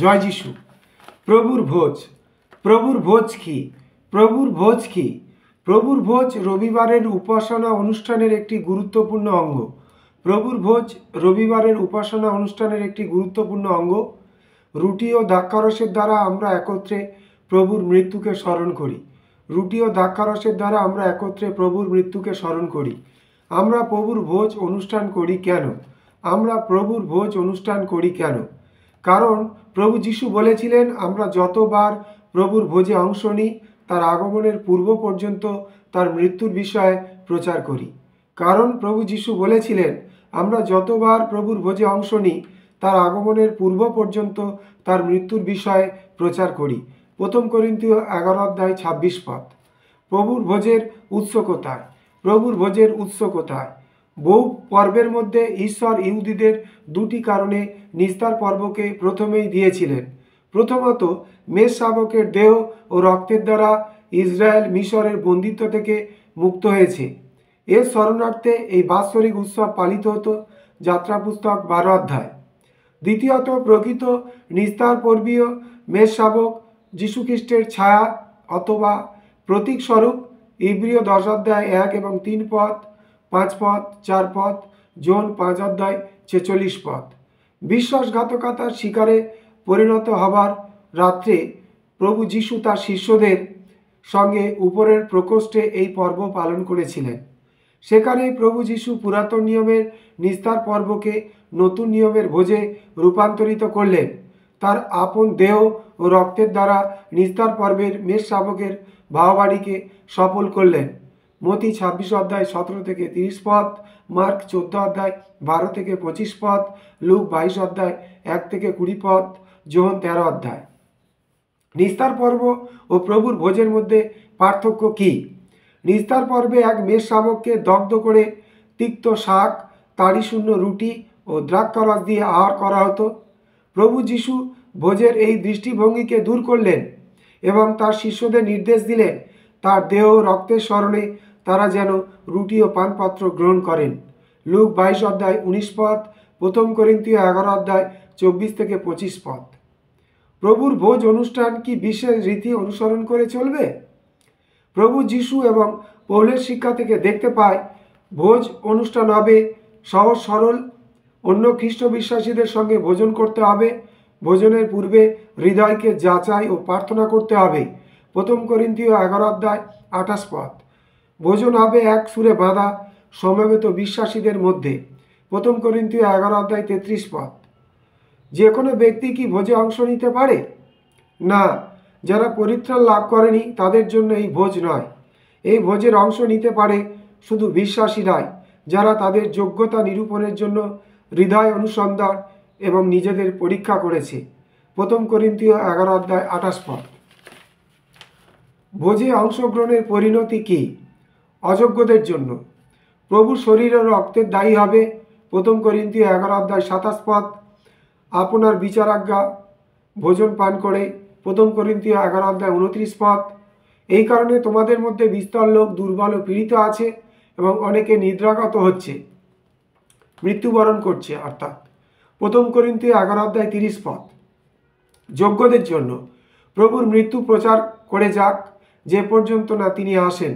জয় যিশু। প্রভুর ভোজ। প্রভুর ভোজ কি? প্রভুর ভোজ কি? প্রভুর ভোজ রবিবারের উপাসনা অনুষ্ঠানের একটি গুরুত্বপূর্ণ অঙ্গ। প্রভুর ভোজ রবিবারের উপাসনা অনুষ্ঠানের একটি গুরুত্বপূর্ণ অঙ্গ। রুটি ও দ্রাক্ষারসের দ্বারা আমরা একত্রে প্রভুর মৃত্যুকে স্মরণ করি। রুটি ও দ্রাক্ষারসের দ্বারা আমরা একত্রে প্রভুর মৃত্যুকে স্মরণ করি। আমরা প্রভুর ভোজ অনুষ্ঠান করি কেন? আমরা প্রভুর ভোজ অনুষ্ঠান করি কেন? কারণ প্রভু যিশু বলেছিলেন, আমরা যতবার প্রভুর ভোজে অংশ নিই তার আগমনের পূর্ব পর্যন্ত তার মৃত্যুর বিষয়ে প্রচার করি। কারণ প্রভু যিশু বলেছিলেন, আমরা যতবার প্রভুর ভোজে অংশ নিই তার আগমনের পূর্ব পর্যন্ত তার মৃত্যুর বিষয়ে প্রচার করি। 1 করিন্থীয় 11:26 পদ। প্রভুর ভোজের উৎস কোথায়? প্রভুর ভোজের উৎস কোথায়? বহু পর্বের মধ্যে ঈশ্বর ইহুদিদের দুটি কারণে নিস্তার পর্বকে প্রথমেই দিয়েছিলেন। প্রথমত, মেষ শাবকের দেহ ও রক্তের দ্বারা ইসরায়েল মিশরের বন্দিত্ব থেকে মুক্ত হয়েছে। এর স্মরণার্থে এই বাৎসরিক উৎসব পালিত হতো। যাত্রা পুস্তক 12 অধ্যায়। দ্বিতীয়ত, প্রকৃত নিস্তার পর্বীয় মেষ শাবক যীশুখ্রিস্টের ছায়া অথবা প্রতীক স্বরূপ। ইব্রিয় 10 অধ্যায় 1 এবং 3 পদ, 5 পদ, 4 পদ, জন 5 অধ্যায় 46 পদ। বিশ্বাসঘাতকতার শিকারে পরিণত হবার রাত্রে প্রভু যিশু তার শিষ্যদের সঙ্গে উপরের প্রকোষ্ঠে এই পর্ব পালন করেছিলেন। সেখানেই প্রভু যিশু পুরাতন নিয়মের নিস্তার পর্বকে নতুন নিয়মের ভোজে রূপান্তরিত করলেন। তার আপন দেহ ও রক্তের দ্বারা নিস্তার পর্বের মেষ শাবকের ভাবাবাড়িকে সফল করলেন। মতি 26 অধ্যায় 17 থেকে 30 পদ, মার্ক 14 অধ্যায় 12 থেকে 25 পদ, লুক 22 অধ্যায় 1 থেকে 20 পদ, যোহন 13 অধ্যায়। নিস্তার পর্ব ও প্রভুর ভোজের মধ্যে পার্থক্য কি? নিস্তার পর্বে এক মেষ শাবককে দগ্ধ করে তিক্ত শাক, তাড়িশূন্য রুটি ও দ্রাক্ষারস দিয়ে আহার করা হতো। প্রভু যিশু ভোজের এই দৃষ্টিভঙ্গিকে দূর করলেন এবং তার শিষ্যদের নির্দেশ দিলেন তার দেহ রক্তের স্মরণে তারা যেন রুটি ও পানপাত্র গ্রহণ করেন। লুক 22 অধ্যায় 19 পদ, 1 করিন্থীয় 11 অধ্যায় 24 থেকে 25 পদ। প্রভুর ভোজ অনুষ্ঠান কি বিশেষ রীতি অনুসরণ করে চলবে? প্রভু যিশু এবং পৌলের শিক্ষা থেকে দেখতে পায় ভোজ অনুষ্ঠান হবে সহজ সরল। অন্য খ্রিস্ট বিশ্বাসীদের সঙ্গে ভোজন করতে হবে। ভোজনের পূর্বে হৃদয়কে যাচাই ও প্রার্থনা করতে হবে। 1 করিন্থীয় 11 অধ্যায় 28 পদ। ভোজন হবে এক সুরে বাঁধা সমবেত বিশ্বাসীদের মধ্যে। 1 করিন্থীয় 11 অধ্যায় 33 পদ। যে কোনো ব্যক্তি কি ভোজে অংশ নিতে পারে? না, যারা পরিত্রাণ লাভ করেনি তাদের জন্য এই ভোজ নয়। এই ভোজের অংশ নিতে পারে শুধু বিশ্বাসীরাই, যারা তাদের যোগ্যতা নিরূপণের জন্য হৃদয় অনুসন্ধান এবং নিজেদের পরীক্ষা করেছে। 1 করিন্থীয় 11 অধ্যায় 28 পদ। ভোজে অংশগ্রহণের পরিণতি কি? অযোগ্যদের জন্য প্রভু শরীর ও রক্তের দায়ী হবে। 1 করিন্থীয় 11 অধ্যায় 27 পদ। আপনার বিচারাজ্ঞা ভোজন পান করে। 1 করিন্থীয় 11 অধ্যায় 29 পদ। এই কারণে তোমাদের মধ্যে বিস্তর লোক দুর্বল ও পীড়িত আছে এবং অনেকে নিদ্রাগত হচ্ছে, মৃত্যুবরণ করছে। অর্থাৎ 1 করিন্থীয় 11 অধ্যায় 30 পদ। যোগ্যদের জন্য প্রভুর মৃত্যু প্রচার করে যাক যে পর্যন্ত না তিনি আসেন।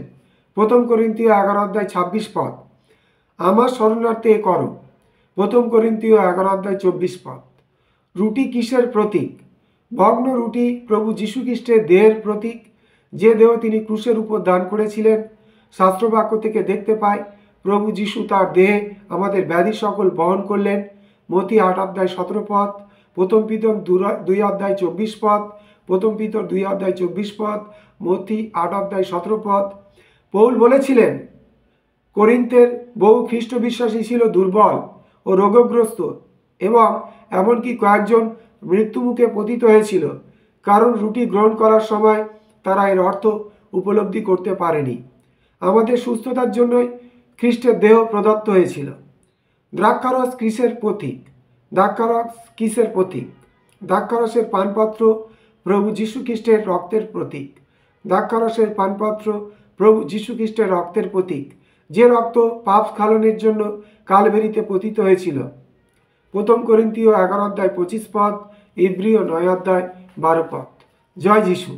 1 করিন্থীয় 11 অধ্যায় 26 পদ। আমার শরণার্থে করো। 1 করিন্থীয় 11 অধ্যায় 24 পদ। রুটি কিসের প্রতীক? ভগ্ন রুটি প্রভু যীশুখ্রিস্টের দেহের প্রতীক, যে দেহ তিনি ক্রুশের উপর দান করেছিলেন। শাস্ত্রবাক্য থেকে দেখতে পাই প্রভু যীশু তার দেহে আমাদের ব্যাধি সকল বহন করলেন। মতি 8 অধ্যায় 17 পদ, 1 পিতর 2 অধ্যায় 24 পদ, 1 পিতর 2 অধ্যায় 24 পদ, মতি 8 অধ্যায় 17 পদ। পৌল বলেছিলেন, করিন্থের বহু খ্রিস্ট বিশ্বাসী ছিল দুর্বল ও রোগগ্রস্ত এবং এমনকি কয়েকজন মৃত্যুমুখে পতিত হয়েছিল, কারণ রুটি গ্রহণ করার সময় তারা এর অর্থ উপলব্ধি করতে পারেনি। আমাদের সুস্থতার জন্যই খ্রিস্টের দেহ প্রদত্ত হয়েছিল। দ্রাক্ষারস কিসের প্রতীক? দ্রাক্ষারস কিসের প্রতীক? দ্রাক্ষারসের পানপাত্র প্রভু যীশুখ্রিস্টের রক্তের প্রতীক। দ্রাক্ষারসের পানপাত্র প্রভু যীশুখ্রিস্টের রক্তের প্রতীক, যে রক্ত পাপ স্খলনের জন্য কালভেরিতে পতিত হয়েছিল। 1 করিন্থীয় 11 অধ্যায় 25 পদ ইব্রিয় 9 অধ্যায় 12 পদ। জয় যিশু।